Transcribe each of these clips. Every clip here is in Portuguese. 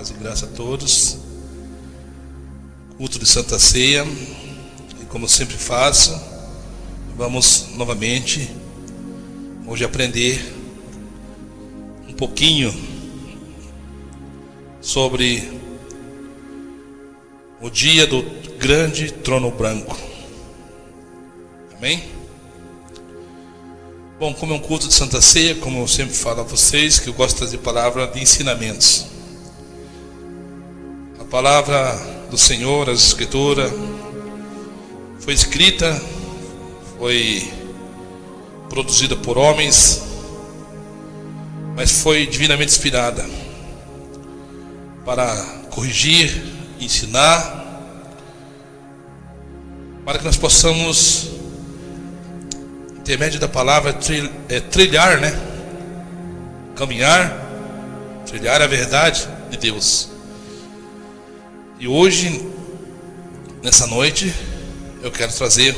Paz e graça a todos. Culto de Santa Ceia. E como sempre faço, vamos novamente hoje aprender um pouquinho sobre o dia do grande trono branco. Amém? Bom, como é um culto de Santa Ceia, como eu sempre falo a vocês, que eu gosto de trazer palavra de ensinamentos. A palavra do Senhor, a Escritura, foi escrita, foi produzida por homens, mas foi divinamente inspirada para corrigir, ensinar, para que nós possamos, intermédio da palavra, trilhar, caminhar, trilhar a verdade de Deus. E hoje, nessa noite, eu quero trazer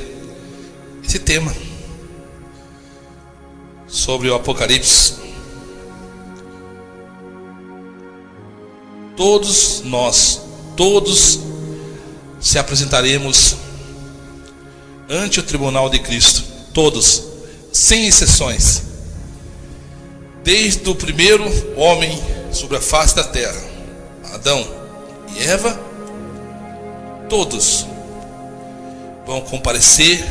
esse tema sobre o Apocalipse. Todos nós, todos se apresentaremos ante o tribunal de Cristo. Todos, sem exceções. Desde o primeiro homem sobre a face da terra, Adão e Eva, todos vão comparecer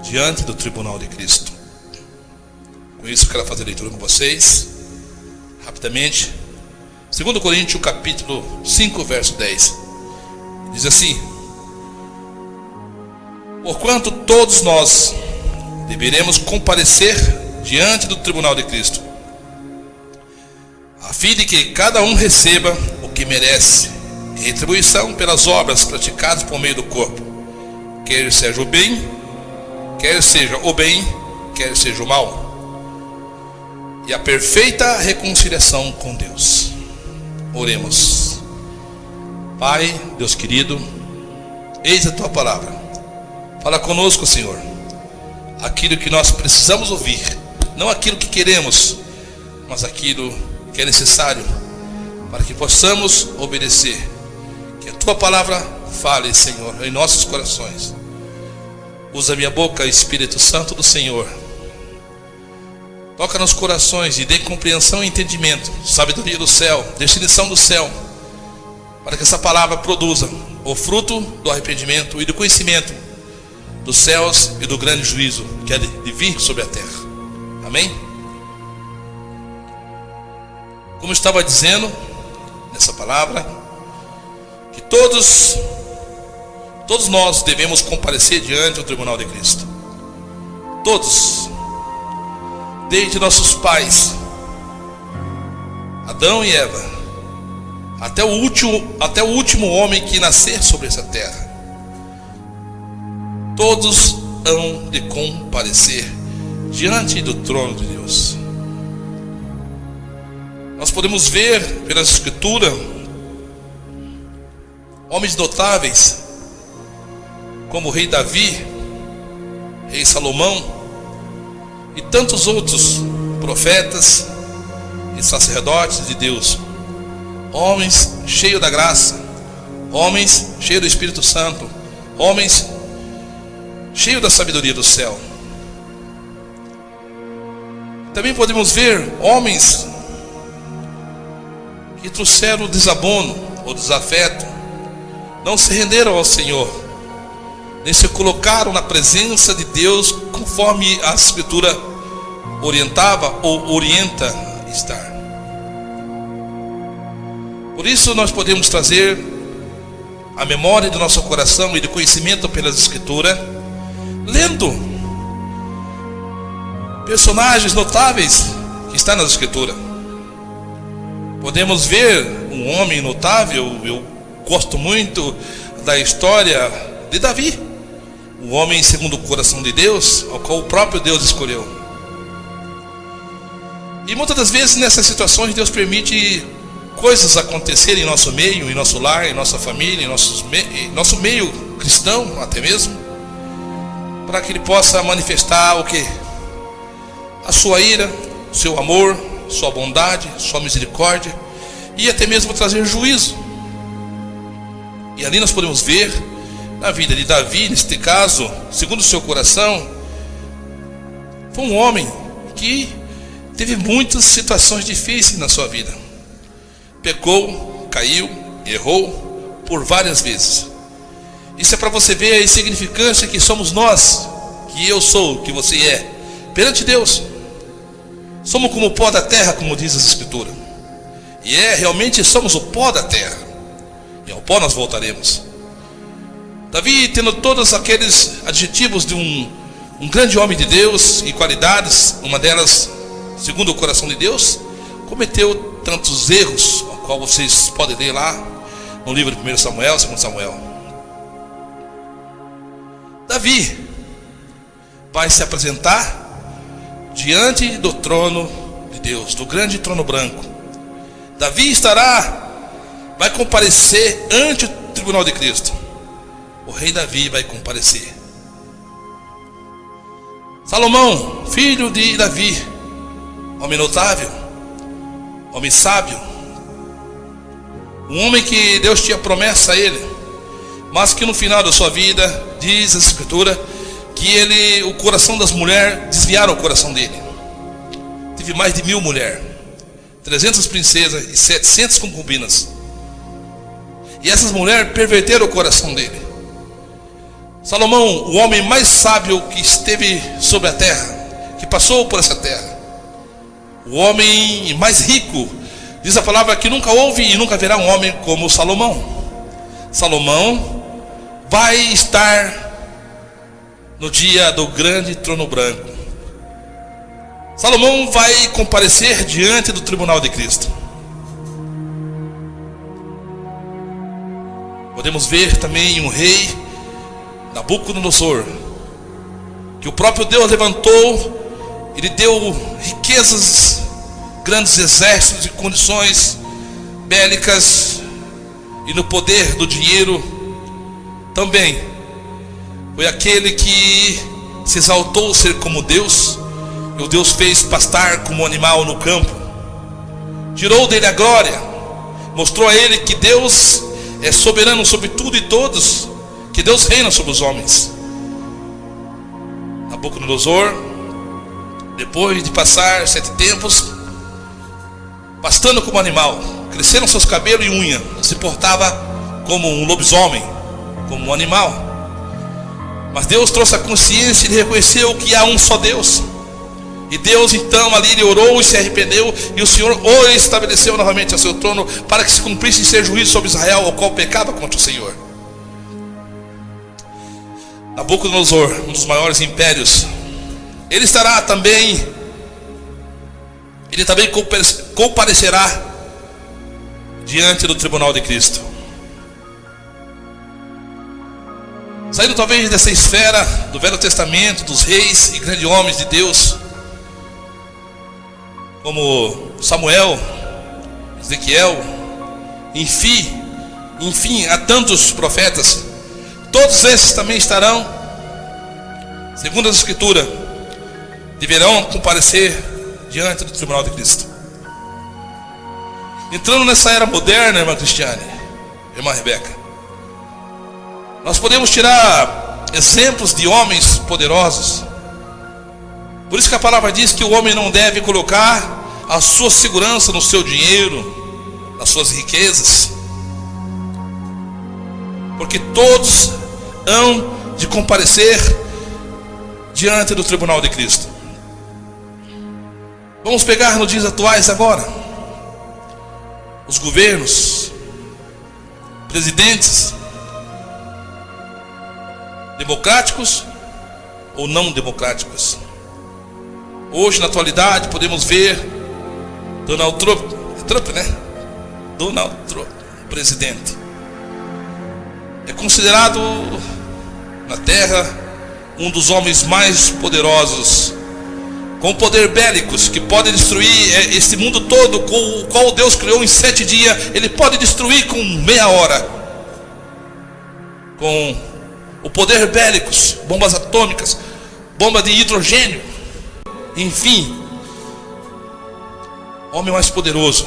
diante do tribunal de Cristo. Com isso eu quero fazer a leitura com vocês, rapidamente. 2 Coríntios capítulo 5, verso 10. Diz assim: porquanto todos nós deveremos comparecer diante do tribunal de Cristo, a fim de que cada um receba o que merece, em retribuição pelas obras praticadas por meio do corpo, quer seja o bem, quer seja o mal, e a perfeita reconciliação com Deus. Oremos. Pai, Deus querido, eis a tua palavra. Fala conosco, Senhor, aquilo que nós precisamos ouvir, não aquilo que queremos, mas aquilo que é necessário para que possamos obedecer. Que a tua palavra fale, Senhor, em nossos corações. Usa minha boca, Espírito Santo do Senhor. Toca nos corações e dê compreensão e entendimento, sabedoria do céu, definição do céu, para que essa palavra produza o fruto do arrependimento e do conhecimento dos céus e do grande juízo que é de vir sobre a terra. Amém? Como eu estava dizendo nessa palavra, que todos nós devemos comparecer diante do tribunal de Cristo. Todos, desde nossos pais, Adão e Eva, até o último homem que nascer sobre essa terra, todos hão de comparecer diante do trono de Deus. Nós podemos ver pela Escritura homens notáveis como o rei Davi, rei Salomão e tantos outros profetas e sacerdotes de Deus, homens cheios da graça, homens cheios do Espírito Santo, homens cheios da sabedoria do céu. Também podemos ver homens que trouxeram o desabono, o desafeto, não se renderam ao Senhor, nem se colocaram na presença de Deus conforme a Escritura orientava ou orienta estar. Por isso nós podemos trazer a memória do nosso coração e do conhecimento pelas Escrituras, lendo personagens notáveis que estão nas Escrituras. Podemos ver um homem notável. Eu gosto muito da história de Davi, um homem segundo o coração de Deus, ao qual o próprio Deus escolheu. E muitas das vezes nessas situações Deus permite coisas acontecerem em nosso meio, em nosso lar, em nossa família, em nosso meio cristão até mesmo, para que Ele possa manifestar o quê? A sua ira, o seu amor, sua bondade, sua misericórdia e até mesmo trazer juízo. E ali nós podemos ver na vida de Davi, neste caso, segundo o seu coração, foi um homem que teve muitas situações difíceis na sua vida. Pecou, caiu, errou por várias vezes. Isso é para você ver a insignificância que somos nós, que eu sou, que você é, perante Deus. Somos como o pó da terra, como diz as Escrituras. E realmente somos o pó da terra. E ao pó nós voltaremos. Davi, tendo todos aqueles adjetivos de um grande homem de Deus e qualidades, uma delas, segundo o coração de Deus, cometeu tantos erros, ao qual vocês podem ler lá no livro de 1 Samuel, 2 Samuel. Davi vai se apresentar diante do trono de Deus, do grande trono branco. Davi vai comparecer ante o tribunal de Cristo. O rei Davi vai comparecer. Salomão, filho de Davi, homem notável, homem sábio, um homem que Deus tinha promessa a ele, mas que no final da sua vida, diz a Escritura, que o coração das mulheres desviaram o coração dele. Teve mais de 1000 mulheres, 300 princesas e 700 concubinas. E essas mulheres perverteram o coração dele. Salomão, o homem mais sábio que esteve sobre a terra, que passou por essa terra, o homem mais rico, diz a palavra que nunca houve e nunca haverá um homem como Salomão. Salomão vai estar no dia do grande trono branco. Salomão vai comparecer diante do tribunal de Cristo. Podemos ver também um rei, Nabucodonosor, que o próprio Deus levantou. Ele deu riquezas, grandes exércitos e condições bélicas, e no poder do dinheiro também. Foi aquele que se exaltou ser como Deus, e o Deus fez pastar como animal no campo. Tirou dele a glória, mostrou a ele que Deus é soberano sobre tudo e todos, que Deus reina sobre os homens. Nabucodonosor, depois de passar 7 tempos pastando como animal, cresceram seus cabelos e unha, se portava como um lobisomem, como um animal. Mas Deus trouxe a consciência e ele reconheceu que há um só Deus. E Deus então ali ele orou e se arrependeu, e o Senhor o estabeleceu novamente ao seu trono, para que se cumprisse ser juízo sobre Israel, o qual pecava contra o Senhor. Nabucodonosor, um dos maiores impérios, ele também comparecerá diante do tribunal de Cristo. Saindo talvez dessa esfera do Velho Testamento, dos reis e grandes homens de Deus, como Samuel, Ezequiel, enfim, há tantos profetas. Todos esses também estarão, segundo a Escritura, deverão comparecer diante do tribunal de Cristo. Entrando nessa era moderna, irmã Cristiane, irmã Rebeca, nós podemos tirar exemplos de homens poderosos. Por isso que a palavra diz que o homem não deve colocar a sua segurança no seu dinheiro, nas suas riquezas, porque todos hão de comparecer diante do tribunal de Cristo. Vamos pegar nos dias atuais agora. Os governos, presidentes, democráticos ou não democráticos. Hoje, na atualidade, podemos ver Donald Trump, Donald Trump, presidente. É considerado na terra um dos homens mais poderosos, com poder bélicos, que pode destruir este mundo todo, com o qual Deus criou em 7 dias. Ele pode destruir com meia hora, com o poder bélicos, bombas atômicas, bomba de hidrogênio, enfim, homem mais poderoso.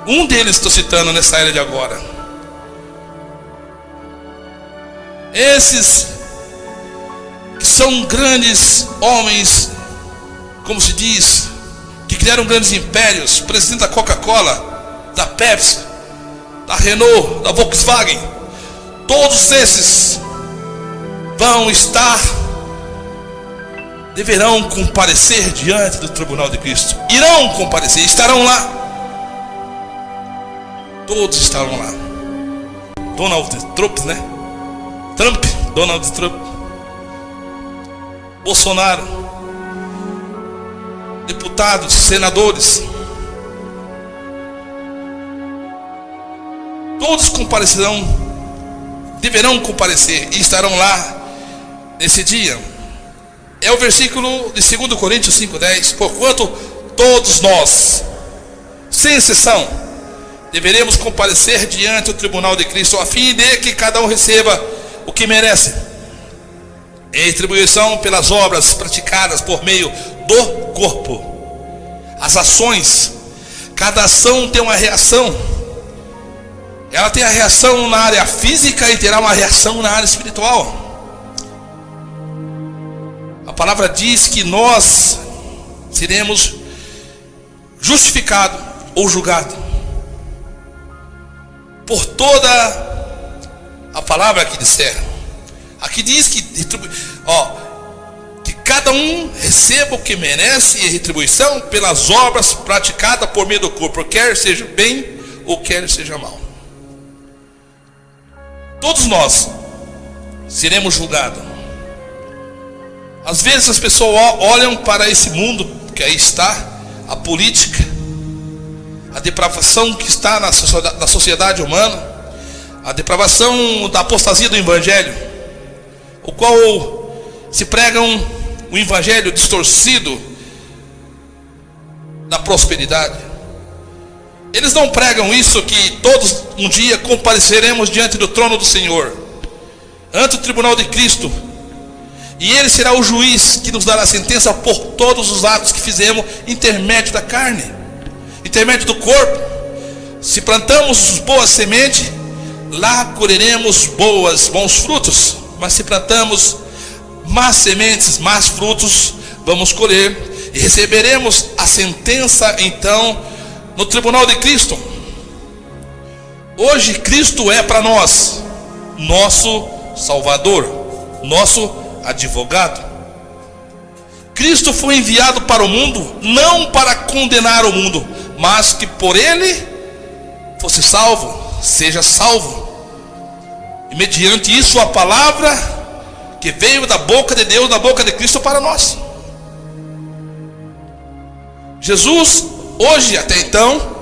Um deles estou citando nessa era de agora. Esses que são grandes homens, como se diz, que criaram grandes impérios, presidente da Coca-Cola, da Pepsi, da Renault, da Volkswagen, todos esses deverão comparecer diante do tribunal de Cristo. Irão comparecer, estarão lá. Todos estarão lá. Donald Trump, né? Donald Trump, Bolsonaro, deputados, senadores, todos comparecerão, deverão comparecer e estarão lá nesse dia. É o versículo de 2 Coríntios 5:10. Porquanto todos nós, sem exceção, deveremos comparecer diante do tribunal de Cristo, a fim de que cada um receba o que merece, em retribuição pelas obras praticadas por meio do corpo. As ações, cada ação tem uma reação. Ela tem a reação na área física e terá uma reação na área espiritual. A palavra diz que nós seremos justificados ou julgados por toda a palavra que disser. Aqui diz que cada um receba o que merece e retribuição pelas obras praticadas por meio do corpo, quer seja bem ou quer seja mal. Todos nós seremos julgados. Às vezes as pessoas olham para esse mundo que aí está, a política, a depravação que está na sociedade humana, a depravação da apostasia do evangelho, o qual se pregam o evangelho distorcido da prosperidade. Eles não pregam isso, que todos um dia compareceremos diante do trono do Senhor, ante o tribunal de Cristo, e Ele será o juiz que nos dará sentença por todos os atos que fizemos, intermédio da carne, intermédio do corpo. Se plantamos boas sementes, lá colheremos bons frutos. Mas se plantamos más sementes, más frutos, vamos colher, e receberemos a sentença então no tribunal de Cristo. Hoje Cristo é para nós nosso Salvador, nosso advogado. Cristo foi enviado para o mundo não para condenar o mundo, mas que por ele fosse salvo, seja salvo. E mediante isso a palavra que veio da boca de Deus, da boca de Cristo para nós. Jesus hoje até então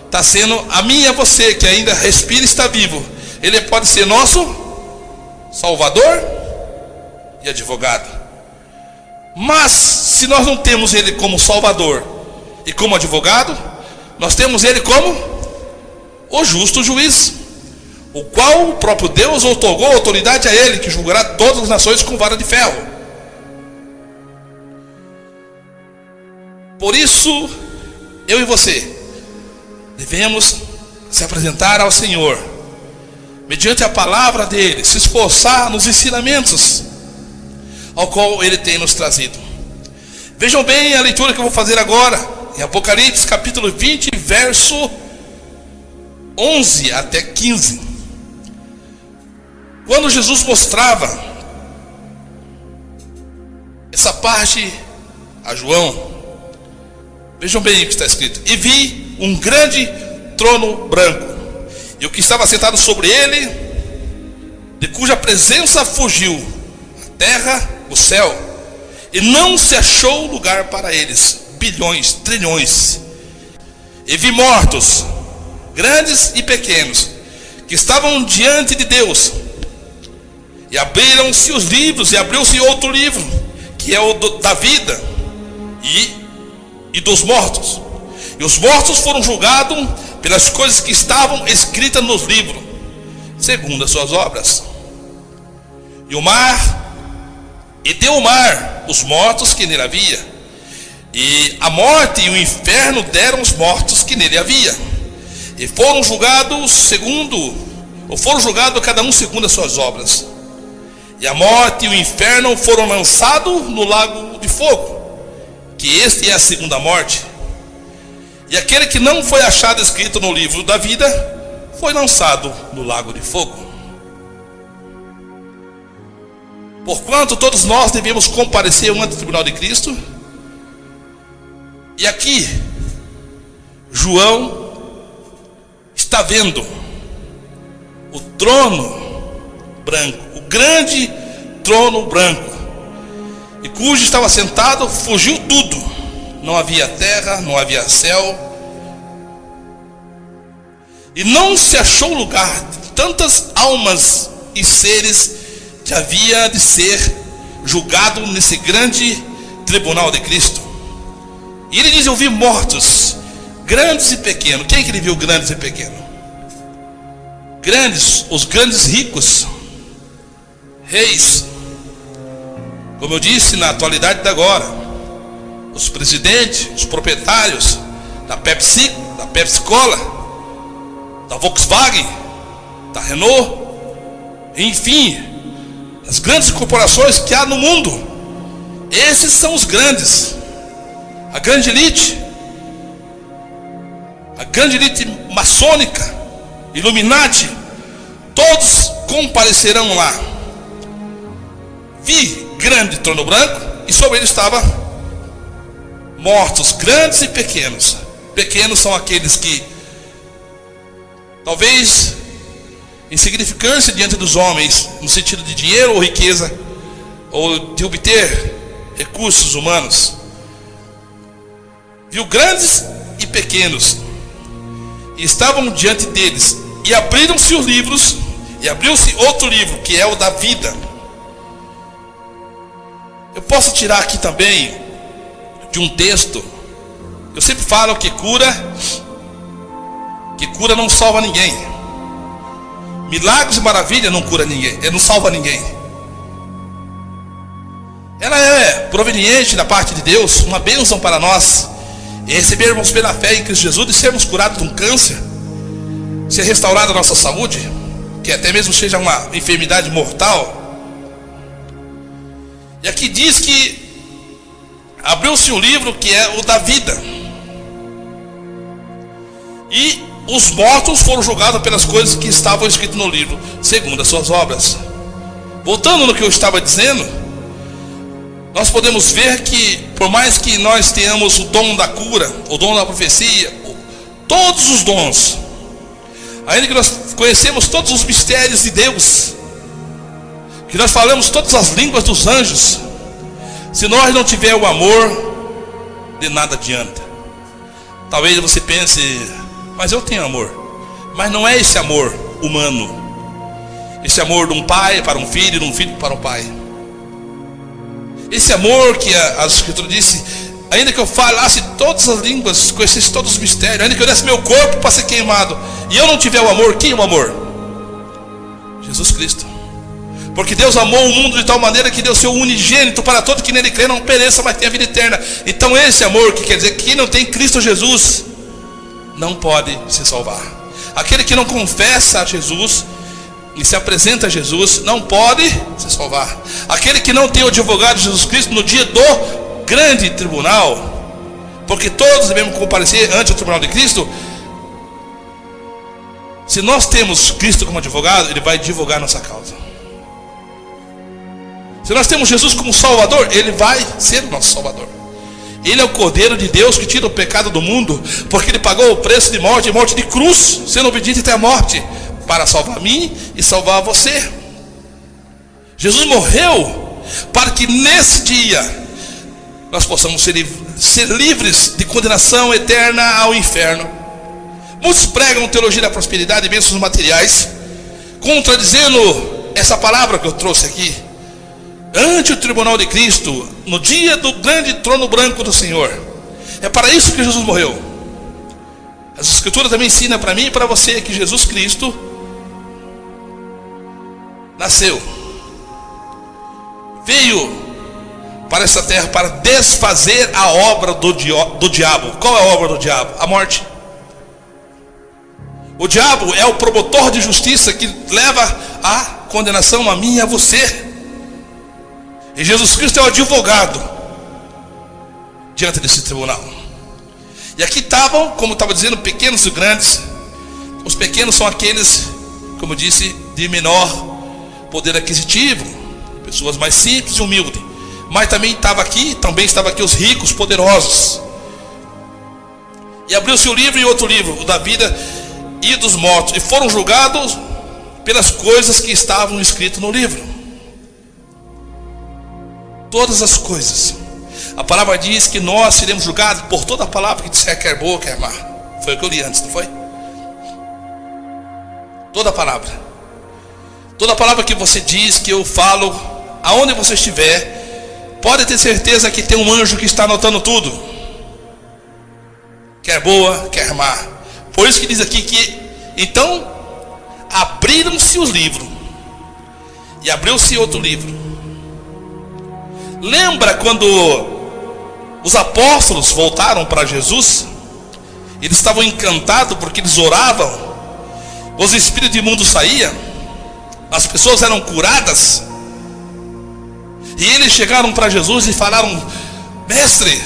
está sendo a mim e a você que ainda respira e está vivo. Ele pode ser nosso Salvador e advogado. Mas se nós não temos Ele como Salvador e como advogado, nós temos Ele como o justo juiz, o qual o próprio Deus outorgou autoridade a Ele, que julgará todas as nações com vara de ferro. Por isso, eu e você devemos se apresentar ao Senhor mediante a palavra dele, se esforçar nos ensinamentos ao qual ele tem nos trazido. Vejam bem a leitura que eu vou fazer agora, em Apocalipse capítulo 20, verso 11 até 15. Quando Jesus mostrava essa parte a João, vejam bem o que está escrito: e vi um grande trono branco, e o que estava sentado sobre ele, de cuja presença fugiu a terra, o céu, e não se achou lugar para eles. Bilhões, trilhões. E vi mortos, grandes e pequenos, que estavam diante de Deus, e abriram-se os livros, e abriu-se outro livro, que é o da vida e dos mortos. E os mortos foram julgados pelas coisas que estavam escritas nos livros, segundo as suas obras. E deu o mar os mortos que nele havia, e a morte e o inferno deram os mortos que nele havia, E foram julgados cada um segundo as suas obras. E a morte e o inferno foram lançados no lago de fogo, que este é a segunda morte. E aquele que não foi achado escrito no livro da vida foi lançado no lago de fogo. Porquanto todos nós devemos comparecer ante o tribunal de Cristo. E aqui João está vendo o trono branco, o grande trono branco, e cujo estava sentado, fugiu tudo. Não havia terra, não havia céu, e não se achou lugar de tantas almas e seres que havia de ser julgado nesse grande tribunal de Cristo. E ele diz: eu vi mortos, grandes e pequenos. Quem que ele viu grandes e pequenos? Grandes, os grandes ricos, reis, como eu disse, na atualidade da agora, os presidentes, os proprietários da Pepsi, da Pepsi Cola, da Volkswagen, da Renault, enfim, as grandes corporações que há no mundo. Esses são os grandes, a grande elite maçônica, Illuminati, todos comparecerão lá. Vi grande trono branco, e sobre ele estava mortos, grandes e pequenos. Pequenos são aqueles que talvez insignificância diante dos homens, no sentido de dinheiro ou riqueza, ou de obter recursos humanos. Viu grandes e pequenos, e estavam diante deles, e abriram-se os livros, e abriu-se outro livro, que é o da vida. Eu posso tirar aqui também de um texto. Eu sempre falo que cura não salva ninguém. Milagres e maravilha não cura ninguém, não salva ninguém. Ela é proveniente da parte de Deus, uma bênção para nós, e recebermos pela fé em Cristo Jesus e sermos curados de um câncer, ser restaurada a nossa saúde, que até mesmo seja uma enfermidade mortal. E aqui diz que abriu-se um livro que é o da vida, e os mortos foram julgados pelas coisas que estavam escritas no livro, segundo as suas obras. Voltando no que eu estava dizendo, nós podemos ver que, por mais que nós tenhamos o dom da cura, o dom da profecia, todos os dons, ainda que nós conhecemos todos os mistérios de Deus, que nós falamos todas as línguas dos anjos, se nós não tiver o amor, de nada adianta. Talvez você pense: mas eu tenho amor. Mas não é esse amor humano, esse amor de um pai para um filho, de um filho para um pai. Esse amor que a Escritura disse: ainda que eu falasse todas as línguas, conhecesse todos os mistérios, ainda que eu desse meu corpo para ser queimado, e eu não tiver o amor, quem é o amor? Jesus Cristo. Porque Deus amou o mundo de tal maneira que deu seu unigênito para todo que nele crê não pereça, mas tenha a vida eterna. Então esse amor, que quer dizer que quem não tem Cristo Jesus não pode se salvar. Aquele que não confessa a Jesus e se apresenta a Jesus não pode se salvar. Aquele que não tem o advogado de Jesus Cristo no dia do grande tribunal, porque todos devemos comparecer ante o tribunal de Cristo. Se nós temos Cristo como advogado, Ele vai advogar nossa causa. Se nós temos Jesus como Salvador, Ele vai ser o nosso Salvador. Ele é o Cordeiro de Deus que tira o pecado do mundo, porque Ele pagou o preço de morte de cruz, sendo obediente até a morte, para salvar a mim e salvar você. Jesus morreu para que nesse dia nós possamos ser livres de condenação eterna ao inferno. Muitos pregam teologia da prosperidade e bênçãos materiais, contradizendo essa palavra que eu trouxe aqui. Ante o tribunal de Cristo, no dia do grande trono branco do Senhor. É para isso que Jesus morreu. As Escrituras também ensinam para mim e para você que Jesus Cristo nasceu, veio para essa terra para desfazer a obra do diabo. Qual é a obra do diabo? A morte. O diabo é o promotor de justiça que leva a condenação a mim e a você. E Jesus Cristo é o advogado diante desse tribunal. E aqui estavam, como estava dizendo, pequenos e grandes. Os pequenos são aqueles, como eu disse, de menor poder aquisitivo, pessoas mais simples e humildes. Mas também estava aqui os ricos, poderosos. E abriu-se o livro e outro livro, o da vida e dos mortos, e foram julgados pelas coisas que estavam escritas no livro. Todas as coisas. A palavra diz que nós seremos julgados por toda a palavra que disser, quer boa, quer má. Foi o que eu li antes, não foi? Toda a palavra. Toda a palavra que você diz, que eu falo, aonde você estiver, pode ter certeza que tem um anjo que está anotando tudo. Quer boa, quer má. Por isso que diz aqui que, então, abriram-se os livros. E abriu-se outro livro. Lembra quando os apóstolos voltaram para Jesus? Eles estavam encantados porque eles oravam. Os espíritos imundos saíam. As pessoas eram curadas. E eles chegaram para Jesus e falaram: mestre,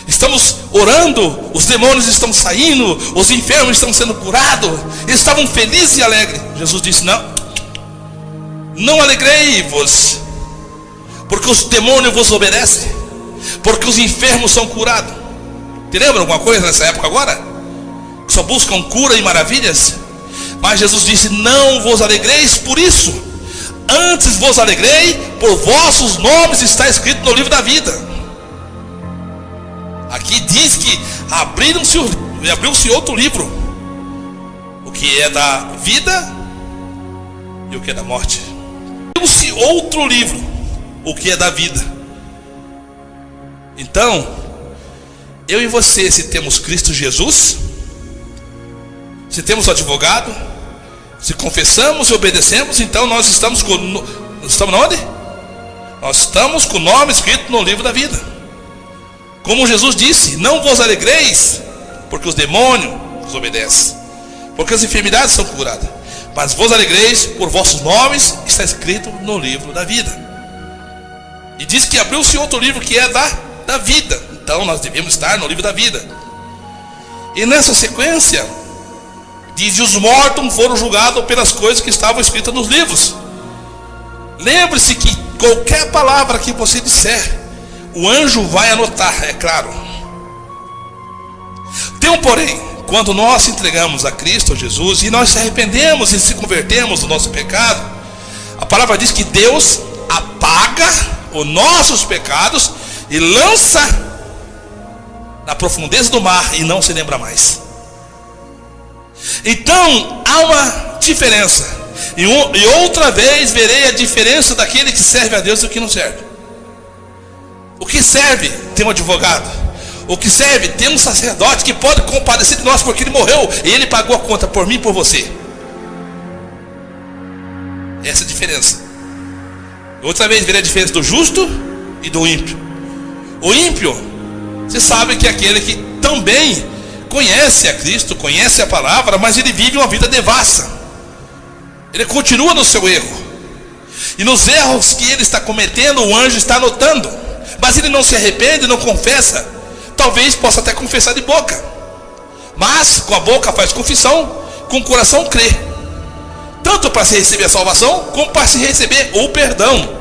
estamos orando, os demônios estão saindo, os enfermos estão sendo curados. Eles estavam felizes e alegres. Jesus disse: não alegrei-vos, porque os demônios vos obedecem, porque os enfermos são curados. Te lembra alguma coisa nessa época agora? Que só buscam cura e maravilhas? Mas Jesus disse: não vos alegreis por isso, antes vos alegrei, por vossos nomes está escrito no livro da vida. Aqui diz que abriu-se outro livro, o que é da vida e o que é da morte. Abriu-se outro livro, o que é da vida. Então, eu e você, se temos Cristo Jesus, se temos o advogado, se confessamos e obedecemos, então nós estamos onde? Nós estamos com o nome escrito no livro da vida. Como Jesus disse: não vos alegreis, porque os demônios vos obedecem, porque as enfermidades são curadas, mas vos alegreis, por vossos nomes está escrito no livro da vida. E diz que abriu-se outro livro, que é da vida. Então nós devemos estar no livro da vida. E nessa sequência diz: os mortos foram julgados pelas coisas que estavam escritas nos livros. Lembre-se que qualquer palavra que você disser, o anjo vai anotar, é claro. Tem um porém: quando nós se entregamos a Cristo Jesus e nós se arrependemos e se convertemos do nosso pecado, a palavra diz que Deus apaga os nossos pecados e lança na profundeza do mar e não se lembra mais. Então há uma diferença. E outra vez verei a diferença daquele que serve a Deus e do que não serve. O que serve tem um advogado. O que serve tem um sacerdote que pode compadecer de nós, porque ele morreu e ele pagou a conta por mim e por você. Essa é a diferença. Outra vez verei a diferença do justo e do ímpio. O ímpio, você sabe que é aquele que também conhece a Cristo, conhece a palavra, mas ele vive uma vida devassa. Ele continua no seu erro. E nos erros que ele está cometendo, o anjo está anotando. Mas ele não se arrepende, não confessa. Talvez possa até confessar de boca, mas com a boca faz confissão, com o coração crê. Tanto para se receber a salvação, como para se receber o perdão.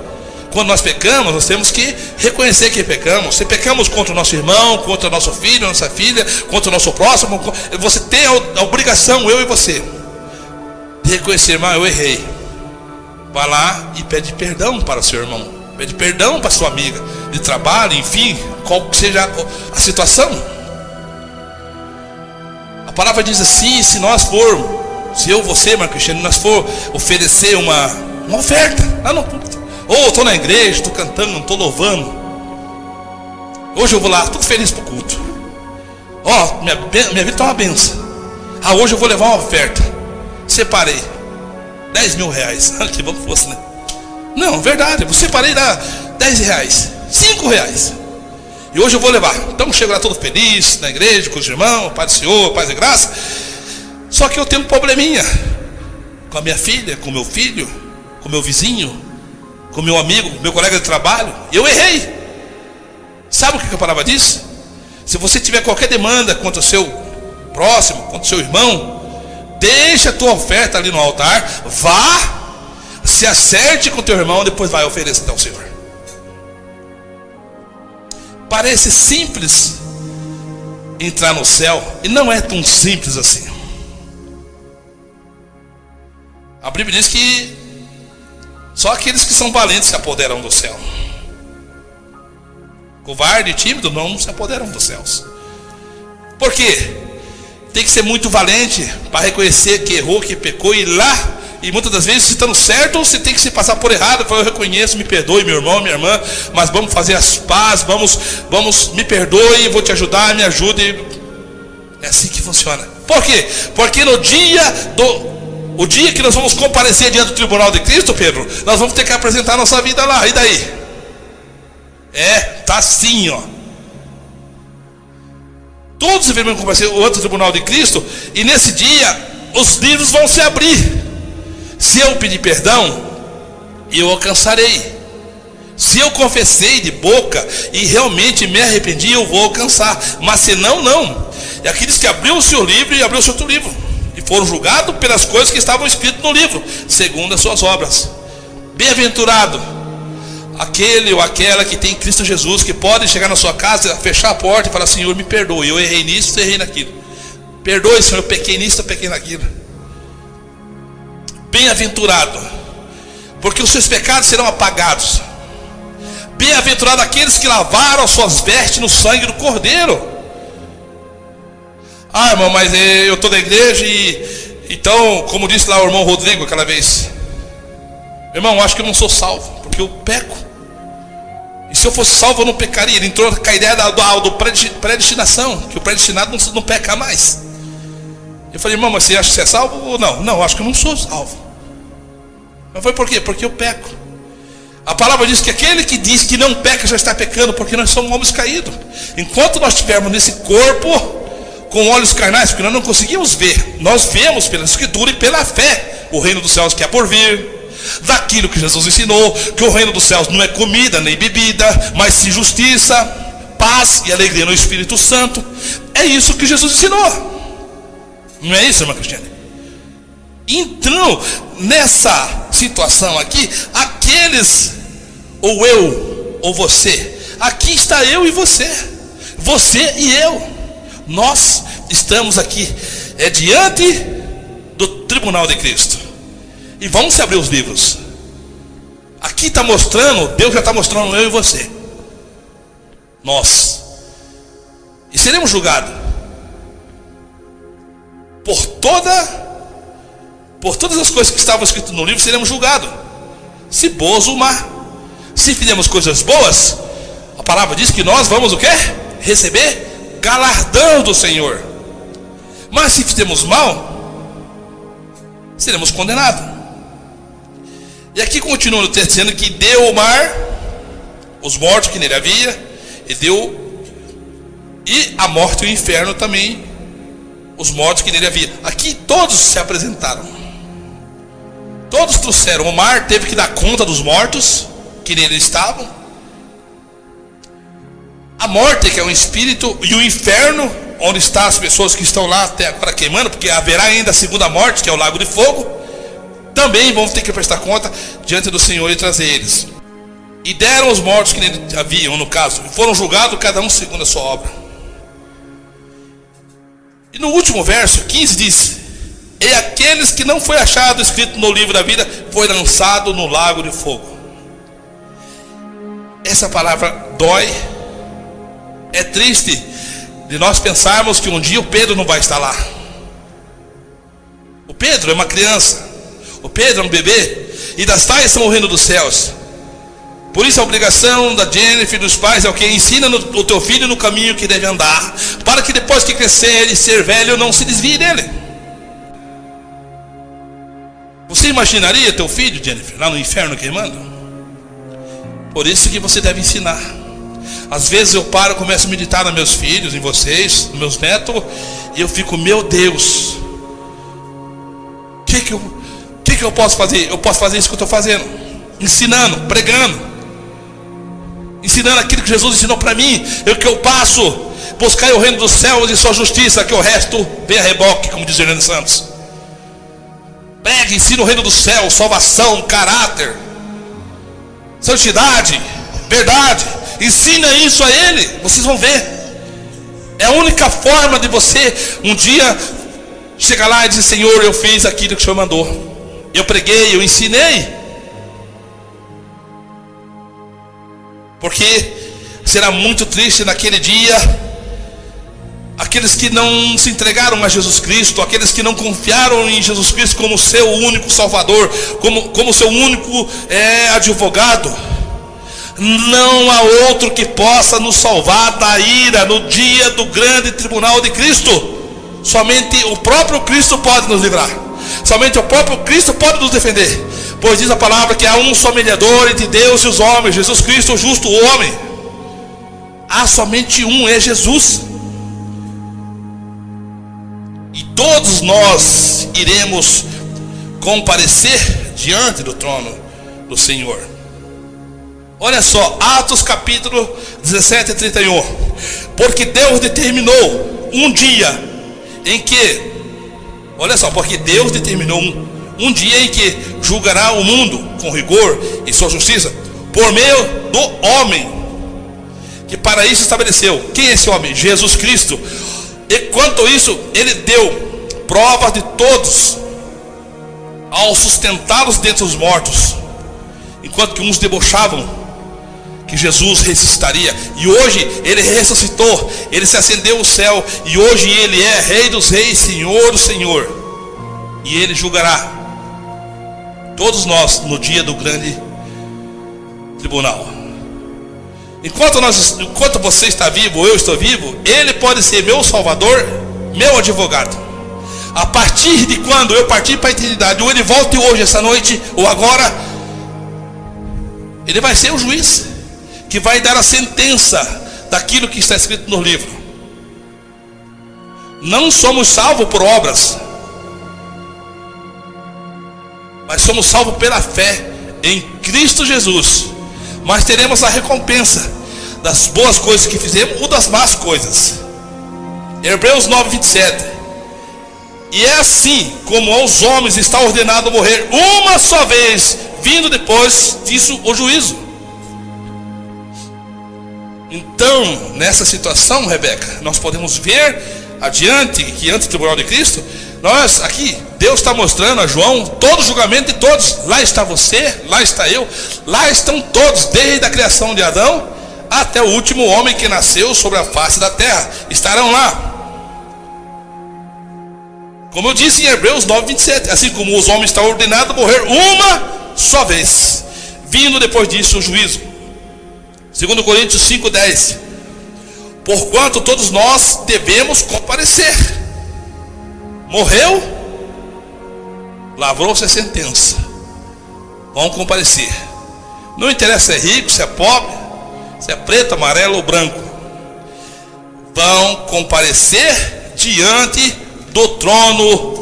Quando nós pecamos, nós temos que reconhecer que pecamos. Se pecamos contra o nosso irmão, contra o nosso filho, nossa filha, contra o nosso próximo, você tem a obrigação, eu e você, de reconhecer: irmão, eu errei. Vá lá e pede perdão para o seu irmão, pede perdão para a sua amiga de trabalho, enfim, qual que seja a situação. A palavra diz assim: se eu, você, irmão Cristiano, nós for oferecer uma oferta lá no púlpito, ou estou na igreja, estou cantando, estou louvando, hoje eu vou lá, tudo feliz para o culto, minha vida está uma benção. Hoje eu vou levar uma oferta, separei 10 mil reais, que bom que fosse, né? Não, verdade, eu separei lá 10 reais, 5 reais, e hoje eu vou levar. Então chego lá todo feliz, na igreja, com os irmãos, Pai do Senhor, paz e graça. Só que eu tenho um probleminha com a minha filha, com o meu filho, com o meu vizinho, com o meu amigo, meu colega de trabalho. Eu errei. Sabe o que a palavra diz? Se você tiver qualquer demanda contra o seu próximo, contra o seu irmão, deixa a tua oferta ali no altar, vá, se acerte com o teu irmão, depois vai oferecer ao Senhor. Parece simples entrar no céu, e não é tão simples assim. A Bíblia diz que só aqueles que são valentes se apoderam do céu. Covarde e tímido não se apoderam dos céus. Por quê? Tem que ser muito valente para reconhecer que errou, que pecou e ir lá. E muitas das vezes, se estando certo, você tem que se passar por errado. Eu reconheço, me perdoe, meu irmão, minha irmã, mas vamos fazer as pazes, vamos, me perdoe, vou te ajudar, me ajude. É assim que funciona. Por quê? Porque no dia o dia que nós vamos comparecer diante do tribunal de Cristo, Pedro, nós vamos ter que apresentar a nossa vida lá. E daí? Tá assim, ó. Todos devemos comparecer ao outro tribunal de Cristo. E nesse dia, os livros vão se abrir. Se eu pedir perdão, eu alcançarei. Se eu confessei de boca e realmente me arrependi, eu vou alcançar. Mas se não, não. E aqueles que abriu o seu livro e abriu o seu outro livro, e foram julgados pelas coisas que estavam escritas no livro, segundo as suas obras. Bem-aventurado aquele ou aquela que tem Cristo Jesus, que pode chegar na sua casa, fechar a porta e falar: Senhor, me perdoe, eu errei nisso, eu errei naquilo. Perdoe, Senhor, eu pequei nisso, eu pequei naquilo. Bem-aventurado, porque os seus pecados serão apagados. Bem-aventurado aqueles que lavaram as suas vestes no sangue do Cordeiro. Ah, irmão, mas eu estou na igreja e então, como disse lá o irmão Rodrigo aquela vez, irmão, eu acho que eu não sou salvo, porque eu peco. E se eu fosse salvo eu não pecaria. Ele entrou com a ideia do predestinação, que o predestinado não peca mais. Eu falei: irmão, mas você acha que você é salvo ou não? Não, eu acho que eu não sou salvo. Mas foi por quê? Porque eu peco. A palavra diz que aquele que diz que não peca já está pecando, porque nós somos homens caídos. Enquanto nós estivermos nesse corpo com olhos carnais, porque nós não conseguimos ver, nós vemos pela Escritura e pela fé o reino dos céus que é por vir, daquilo que Jesus ensinou, que o reino dos céus não é comida nem bebida, mas sim justiça, paz e alegria no Espírito Santo. É isso que Jesus ensinou. Não é isso, irmã Cristiane? Então, nessa situação aqui, aqueles, ou eu, ou você, aqui está eu e você e eu, nós estamos aqui, diante do tribunal de Cristo, e vamos se abrir os livros. Aqui está mostrando, Deus já está mostrando eu e você, nós, e seremos julgados por todas as coisas que estavam escritas no livro. Seremos julgados, se boas ou má. Se fizermos coisas boas, a palavra diz que nós vamos o quê? Receber galardão do Senhor. Mas se fizermos mal, seremos condenados. E aqui continua o texto dizendo que deu o mar, os mortos que nele havia, e a morte e o inferno também, os mortos que nele havia. Aqui todos se apresentaram, todos trouxeram. O mar teve que dar conta dos mortos que nele estavam. A morte, que é um espírito, e o inferno, onde estão as pessoas que estão lá até agora queimando, porque haverá ainda a segunda morte, que é o lago de fogo, também vão ter que prestar conta diante do Senhor e trazer eles. E deram os mortos que nele haviam, no caso, e foram julgados cada um segundo a sua obra. E no último verso, 15, diz: e aqueles que não foi achado escrito no livro da vida, foi lançado no lago de fogo. Essa palavra dói. É triste de nós pensarmos que um dia o Pedro não vai estar lá. O Pedro é uma criança, o Pedro é um bebê, e das tais são o reino dos céus. Por isso a obrigação da Jennifer e dos pais é o que? Ensina o teu filho no caminho que deve andar, para que depois que crescer e ser velho não se desvie dele. Você imaginaria teu filho, Jennifer, lá no inferno queimando? Por isso que você deve ensinar. Às vezes eu paro e começo a meditar nos meus filhos, em vocês, nos meus netos, e eu fico: meu Deus, que eu posso fazer? Eu posso fazer isso que eu estou fazendo, ensinando, pregando, ensinando aquilo que Jesus ensinou para mim. O que eu passo, buscar o reino dos céus e sua justiça, que o resto vem a reboque, como diz Hernando Santos. Pregue, ensina o reino dos céus, salvação, caráter, santidade, verdade. Ensina isso a ele, vocês vão ver. É a única forma de você um dia chegar lá e dizer: Senhor, eu fiz aquilo que o Senhor mandou, eu preguei, eu ensinei. Porque será muito triste naquele dia aqueles que não se entregaram a Jesus Cristo, aqueles que não confiaram em Jesus Cristo como seu único Salvador, como seu único advogado. Não há outro que possa nos salvar da ira no dia do grande tribunal de Cristo. Somente o próprio Cristo pode nos livrar. Somente o próprio Cristo pode nos defender. Pois diz a palavra que há um só mediador entre Deus e os homens, Jesus Cristo, o justo homem. Há somente um, é Jesus. E todos nós iremos comparecer diante do trono do Senhor. Olha só, Atos capítulo 17 e 31. Porque Deus determinou um dia em que, olha só, porque Deus determinou um dia em que julgará o mundo com rigor e sua justiça, por meio do homem, que para isso estabeleceu. Quem é esse homem? Jesus Cristo. E quanto a isso, ele deu provas de todos, ao sustentá-los dentre os mortos, enquanto que uns debochavam que Jesus ressuscitaria. E hoje ele ressuscitou, ele se ascendeu ao céu, e hoje ele é Rei dos Reis, Senhor do Senhor, e ele julgará todos nós no dia do grande tribunal. Enquanto você está vivo, eu estou vivo, ele pode ser meu Salvador, meu advogado. A partir de quando eu partir para a eternidade, ou ele volte hoje, essa noite, ou agora, ele vai ser o juiz que vai dar a sentença daquilo que está escrito no livro. Não somos salvos por obras, mas somos salvos pela fé em Cristo Jesus. Mas teremos a recompensa das boas coisas que fizemos ou das más coisas. Hebreus 9, 27. E é assim como aos homens está ordenado morrer uma só vez, vindo depois disso o juízo. Então, nessa situação, Rebeca, nós podemos ver adiante que antes do tribunal de Cristo, nós aqui, Deus está mostrando a João todo o julgamento de todos. Lá está você, lá está eu, lá estão todos, desde a criação de Adão até o último homem que nasceu sobre a face da terra, estarão lá. Como eu disse em Hebreus 9, 27, assim como os homens estão ordenados a morrer uma só vez, vindo depois disso o juízo. 2 Coríntios 5, 10. Porquanto todos nós devemos comparecer. Morreu, lavrou-se a sentença, vão comparecer. Não interessa se é rico, se é pobre, se é preto, amarelo ou branco, vão comparecer diante do trono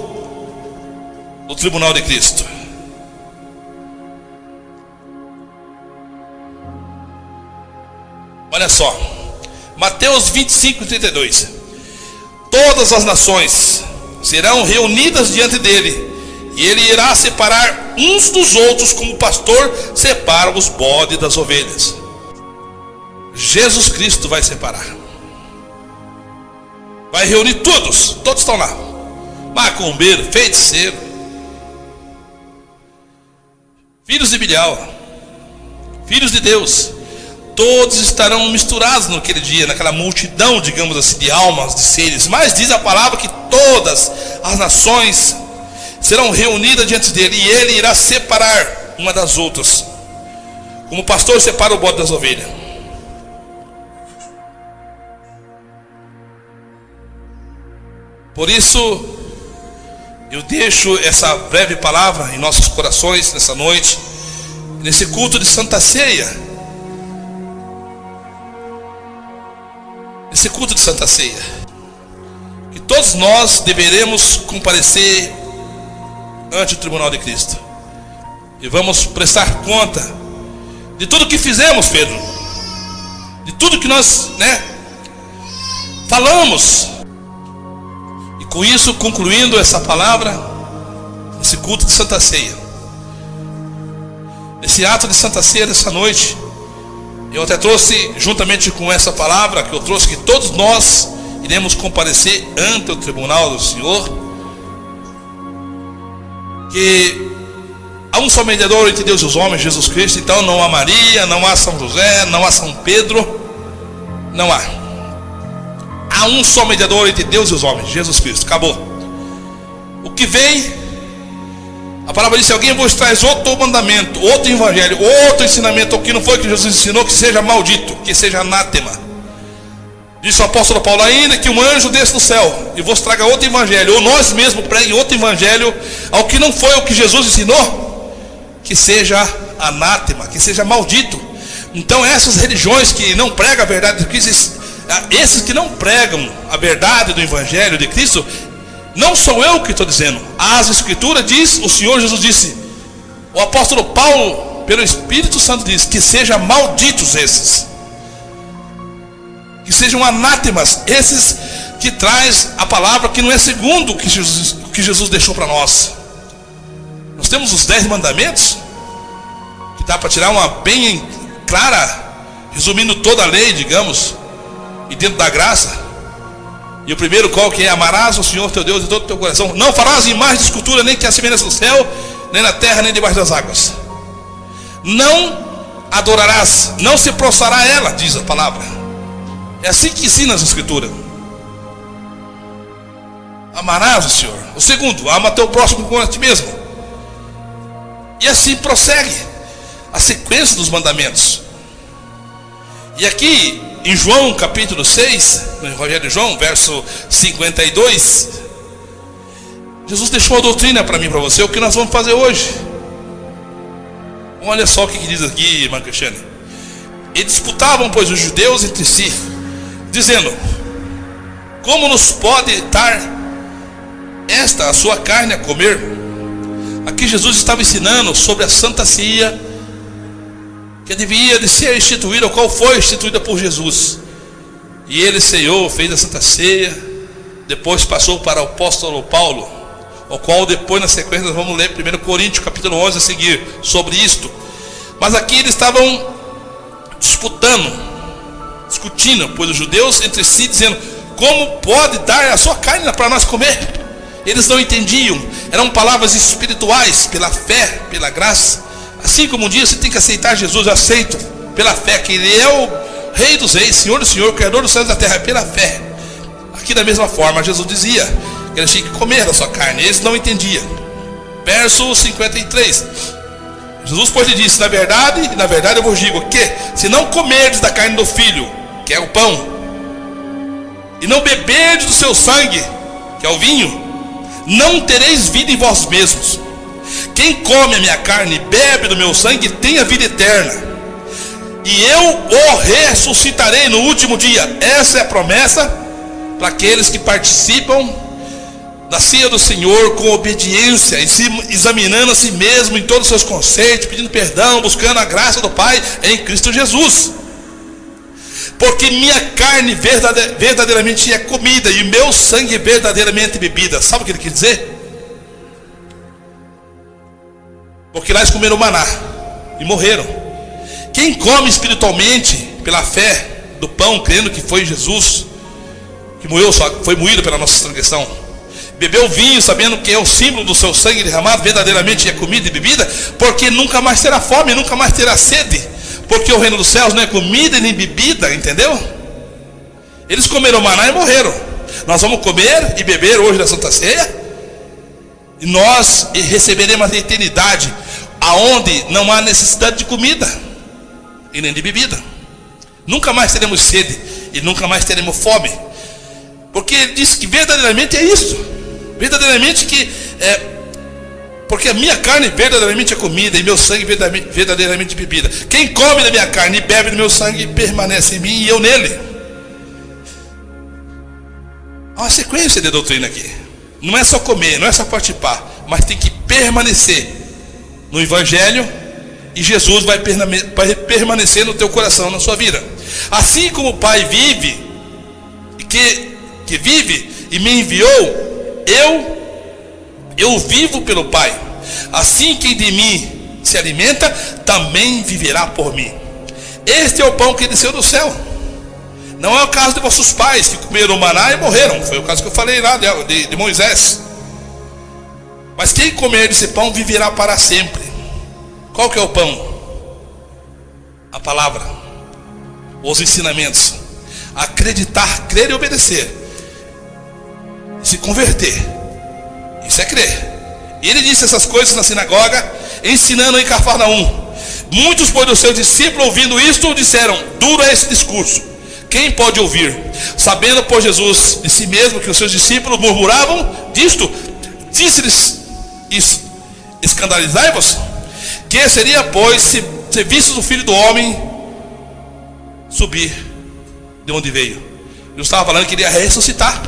do tribunal de Cristo. Olha só, Mateus 25, 32. Todas as nações serão reunidas diante dele, e ele irá separar uns dos outros, como o pastor separa os bodes das ovelhas. Jesus Cristo vai separar, vai reunir todos estão lá, macumbeiro, feiticeiro, filhos de Bilial, filhos de Deus, todos estarão misturados naquele dia, naquela multidão, digamos assim, de almas, de seres. Mas diz a palavra que todas as nações serão reunidas diante dele, e ele irá separar uma das outras, como o pastor separa o bode das ovelhas. Por isso, eu deixo essa breve palavra em nossos corações nessa noite, nesse culto de Santa Ceia. Esse culto de Santa Ceia, que todos nós deveremos comparecer ante o tribunal de Cristo. E vamos prestar conta de tudo que fizemos, Pedro. De tudo que nós, falamos. E com isso, concluindo essa palavra, esse culto de Santa Ceia, esse ato de Santa Ceia dessa noite, eu até trouxe, juntamente com essa palavra que eu trouxe, que todos nós iremos comparecer ante o tribunal do Senhor, que há um só mediador entre Deus e os homens, Jesus Cristo. Então não há Maria, não há São José, não há São Pedro, não há. Há um só mediador entre Deus e os homens, Jesus Cristo. Acabou. O que vem, a palavra diz: se alguém vos traz outro mandamento, outro evangelho, outro ensinamento, ou que não foi que Jesus ensinou, que seja maldito, que seja anátema. Disse o apóstolo Paulo ainda: que um anjo desça do céu e vos traga outro evangelho, ou nós mesmos pregue outro evangelho, ao que não foi o que Jesus ensinou, que seja anátema, que seja maldito. Então essas religiões que não pregam a verdade de Cristo, esses que não pregam a verdade do evangelho de Cristo, não sou eu que estou dizendo. As escrituras diz, o Senhor Jesus disse, o apóstolo Paulo, pelo Espírito Santo, diz que sejam malditos esses, que sejam anátemas esses que traz a palavra que não é segundo o que Jesus deixou para nós. Nós temos os 10 mandamentos, que dá para tirar uma bem clara, resumindo toda a lei, digamos, e dentro da graça. E o primeiro qual que é? Amarás o Senhor teu Deus de todo o teu coração. Não farás imagem de escultura, nem que a semelhança do céu, nem na terra, nem debaixo das águas. Não adorarás, não se prostrará a ela, diz a palavra. É assim que ensina as escrituras. Amarás o Senhor. O segundo, ama teu próximo como a ti mesmo. E assim prossegue a sequência dos mandamentos. E aqui em João capítulo 6, no Evangelho de João, verso 52, Jesus deixou a doutrina para mim e para você, o que nós vamos fazer hoje. Olha só o que diz aqui, irmã Cristiane. E disputavam, pois, os judeus entre si, dizendo: como nos pode dar esta a sua carne a comer? Aqui Jesus estava ensinando sobre a Santa Ceia, que devia de ser instituída, ou qual foi instituída por Jesus. E ele ceiou, fez a Santa Ceia, depois passou para o apóstolo Paulo, o qual depois na sequência nós vamos ler 1 Coríntios capítulo 11 a seguir, sobre isto. Mas aqui eles estavam discutindo, pois os judeus entre si, dizendo: como pode dar a sua carne para nós comer? Eles não entendiam, eram palavras espirituais, pela fé, pela graça. Assim como um dia você tem que aceitar Jesus, eu aceito pela fé, que Ele é o Rei dos Reis, Senhor do Senhor, Criador dos céus e da terra, pela fé. Aqui da mesma forma Jesus dizia que eles tinham que comer da sua carne, eles não entendiam. Verso 53, Jesus pois lhe disse: na verdade eu vos digo que, se não comerdes da carne do Filho, que é o pão, e não beberdes do seu sangue, que é o vinho, não tereis vida em vós mesmos. Quem come a minha carne e bebe do meu sangue tem a vida eterna, e eu o ressuscitarei no último dia. Essa é a promessa para aqueles que participam da ceia do Senhor com obediência, e se examinando a si mesmo em todos os seus conceitos, pedindo perdão, buscando a graça do Pai em Cristo Jesus. Porque minha carne verdadeiramente é comida, e meu sangue verdadeiramente bebida. Sabe o que ele quer dizer? Porque lá eles comeram maná e morreram. Quem come espiritualmente pela fé do pão, crendo que foi Jesus que morreu, foi moído pela nossa transgressão, bebeu vinho sabendo que é o símbolo do seu sangue derramado, verdadeiramente é comida e bebida, porque nunca mais terá fome, nunca mais terá sede, porque o reino dos céus não é comida nem bebida, entendeu? Eles comeram maná e morreram. Nós vamos comer e beber hoje da Santa Ceia, e nós receberemos a eternidade, aonde não há necessidade de comida e nem de bebida. Nunca mais teremos sede e nunca mais teremos fome, porque ele diz que verdadeiramente é isso, verdadeiramente que porque a minha carne verdadeiramente é comida e meu sangue verdadeiramente bebida. Quem come da minha carne e bebe do meu sangue permanece em mim e eu nele. Há uma sequência de doutrina aqui. Não é só comer, não é só participar, mas tem que permanecer no Evangelho, e Jesus vai permanecer no teu coração, na sua vida. Assim como o Pai vive, que vive e me enviou, eu vivo pelo Pai. Assim quem de mim se alimenta, também viverá por mim. Este é o pão que desceu do céu. Não é o caso de vossos pais, que comeram maná e morreram. Foi o caso que eu falei lá de Moisés. Mas quem comer desse pão viverá para sempre. Qual que é o pão? A palavra, os ensinamentos. Acreditar, crer e obedecer, se converter. Isso é crer. Ele disse essas coisas na sinagoga, ensinando em Cafarnaum. Muitos, pois, dos seus discípulos, ouvindo isto, disseram: duro é esse discurso, quem pode ouvir? Sabendo, pois, Jesus de si mesmo que os seus discípulos murmuravam disto, disse-lhes isso: escandalizai-vos? Que seria, pois, se vistes o Filho do Homem subir de onde veio? Eu estava falando que ele ia ressuscitar.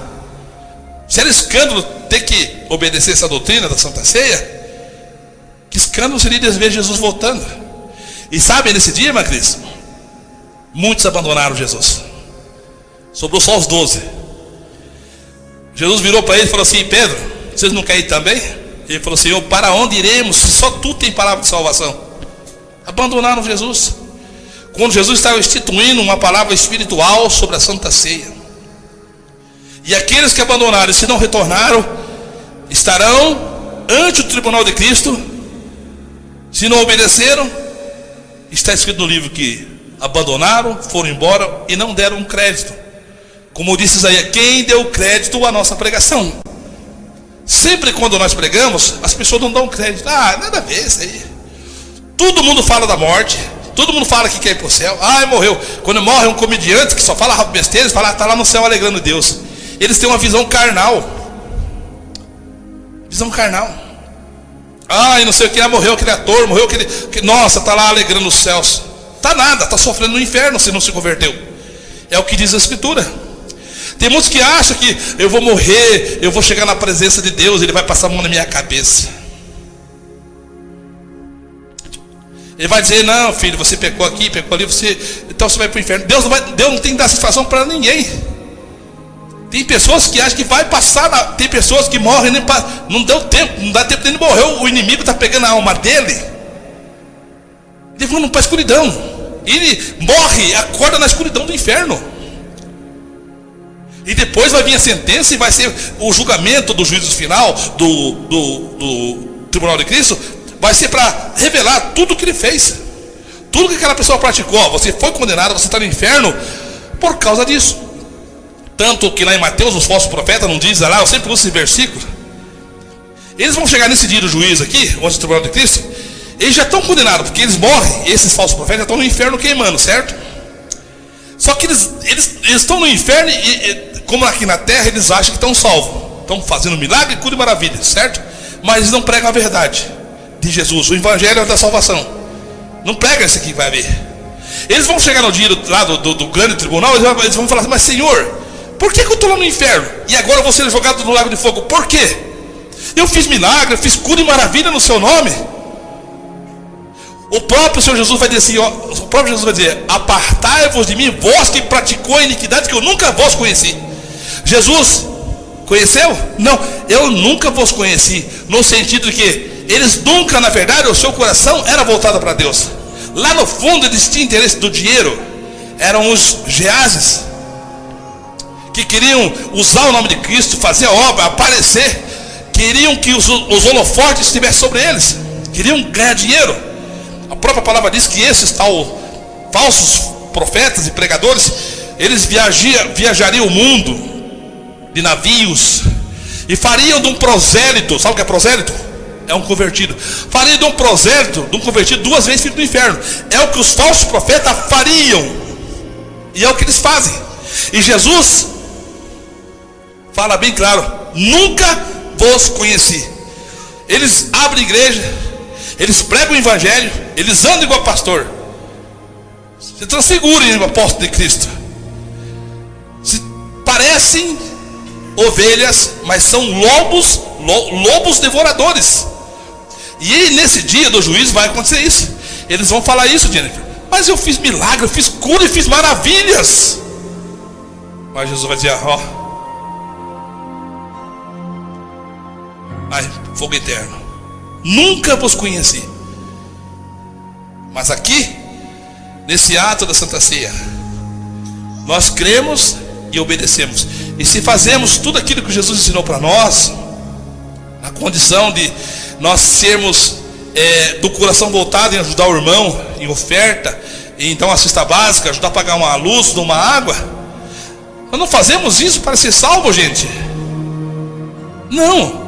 Se era escândalo ter que obedecer essa doutrina da Santa Ceia, que escândalo seria ver Jesus voltando. E sabe, nesse dia, minha Cris, muitos abandonaram Jesus. Sobrou só os 12. Jesus virou para ele e falou assim: Pedro, vocês não querem ir também? Ele falou: Senhor, para onde iremos se só tu tem palavra de salvação? Abandonaram Jesus. Quando Jesus estava instituindo uma palavra espiritual sobre a Santa Ceia. E aqueles que abandonaram e se não retornaram, estarão ante o tribunal de Cristo. Se não obedeceram, está escrito no livro que abandonaram, foram embora e não deram crédito. Como disse Isaías: quem deu crédito à nossa pregação? Sempre quando nós pregamos, as pessoas não dão crédito. Nada a ver isso aí. Todo mundo fala da morte, todo mundo fala que quer ir para o céu. Morreu. Quando morre um comediante que só fala besteira, eles falam: está lá no céu alegrando Deus. Eles têm uma visão carnal. Visão carnal. E não sei o que, morreu aquele ator, morreu aquele, nossa, está lá alegrando os céus. Está nada, está sofrendo no inferno se não se converteu. É o que diz a Escritura. Tem muitos que acham que eu vou morrer, eu vou chegar na presença de Deus, Ele vai passar a mão na minha cabeça. Ele vai dizer: não, filho, você pecou aqui, pecou ali, então você vai para o inferno. Deus não tem que dar satisfação para ninguém. Tem pessoas que acham que vai passar, tem pessoas que morrem, não deu tempo, não dá tempo de ele morrer, o inimigo está pegando a alma dele, levando para a escuridão. Ele morre, acorda na escuridão do inferno. E depois vai vir a sentença e vai ser o julgamento do juízo final, do tribunal de Cristo, vai ser para revelar tudo o que ele fez, tudo que aquela pessoa praticou. Você foi condenado, você está no inferno por causa disso. Tanto que lá em Mateus, os falsos profetas não dizem lá, eu sempre uso esse versículo. Eles vão chegar nesse dia do juízo aqui, onde o tribunal de Cristo, eles já estão condenados, porque eles morrem, esses falsos profetas já estão no inferno queimando, certo? Só que eles estão no inferno e, como aqui na terra, eles acham que estão salvos. Estão fazendo milagre, cura e maravilha, certo? Mas eles não pregam a verdade de Jesus, o evangelho da salvação. Não prega esse aqui que vai ver. Eles vão chegar no dia lá do grande tribunal, eles vão falar assim: mas Senhor, por que eu estou lá no inferno? E agora eu vou ser jogado no lago de fogo. Por quê? Eu fiz milagre, eu fiz cura e maravilha no seu nome. O próprio Senhor Jesus vai dizer assim, o próprio Jesus vai dizer: apartai-vos de mim, vós que praticou a iniquidade que eu nunca vos conheci. Jesus conheceu? Não, eu nunca vos conheci. No sentido de que eles nunca, na verdade, o seu coração era voltado para Deus. Lá no fundo eles tinham interesse do dinheiro. Eram os Geases, que queriam usar o nome de Cristo, fazer a obra, aparecer. Queriam que os holofotes estivessem sobre eles. Queriam ganhar dinheiro. A própria palavra diz que esses tal falsos profetas e pregadores, eles viajariam o mundo de navios e fariam de um prosélito. Sabe o que é prosélito? É um convertido. Faria de um prosélito, de um convertido, 2 vezes filho do inferno. É o que os falsos profetas fariam. E é o que eles fazem. E Jesus fala bem claro: nunca vos conheci. Eles abrem igreja, eles pregam o evangelho, eles andam igual pastor, se transfigurem em apóstolo de Cristo, se parecem ovelhas, mas são lobos devoradores. E nesse dia do juízo vai acontecer isso. Eles vão falar isso, Jennifer. Mas eu fiz milagre, eu fiz cura e fiz maravilhas. Mas Jesus vai dizer, ó, ai, fogo eterno, nunca vos conheci. Mas aqui, nesse ato da Santa Ceia, nós cremos e obedecemos. E se fazemos tudo aquilo que Jesus ensinou para nós, na condição de nós sermos do coração voltado em ajudar o irmão, em oferta, em dar uma cesta básica, ajudar a pagar uma luz, uma água, nós não fazemos isso para ser salvo, gente. Não.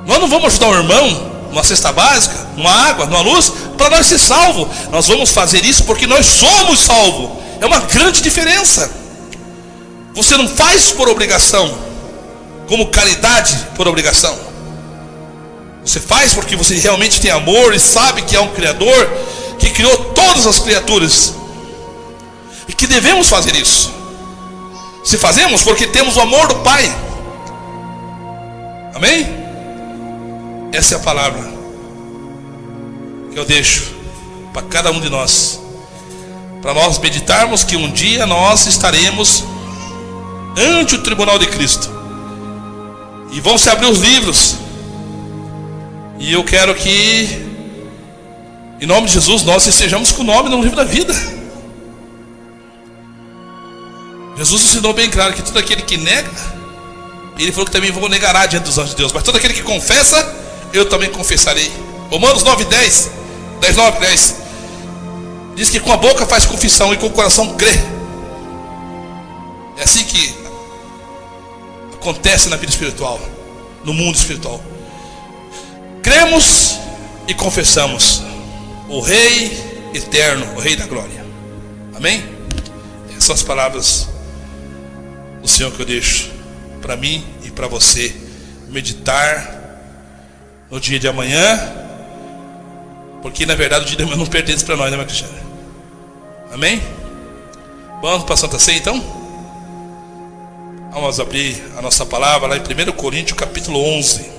Nós não vamos ajudar o irmão numa cesta básica, numa água, numa luz, para nós ser salvo. Nós vamos fazer isso porque nós somos salvos. É uma grande diferença. Você não faz por obrigação, como caridade por obrigação. Você faz porque você realmente tem amor e sabe que há um Criador que criou todas as criaturas e que devemos fazer isso. Se fazemos porque temos o amor do Pai. Amém? Essa é a palavra que eu deixo para cada um de nós, para nós meditarmos que um dia nós estaremos ante o tribunal de Cristo e vão se abrir os livros. E eu quero que, em nome de Jesus, nós estejamos com o nome no livro da vida. Jesus ensinou bem claro que todo aquele que nega, ele falou que também vou negará diante dos anjos de Deus. Mas todo aquele que confessa, eu também confessarei. Romanos 9:10, 10:9-10 diz que com a boca faz confissão e com o coração crê. É assim que acontece na vida espiritual, no mundo espiritual. Cremos e confessamos o Rei eterno, o Rei da glória. Amém? Essas são as palavras do Senhor que eu deixo para mim e para você meditar no dia de amanhã, porque na verdade o dia de amanhã não pertence para nós, né, minha Cristiana? Amém? Vamos para a Santa Ceia então? Vamos abrir a nossa palavra lá em 1 Coríntios capítulo 11.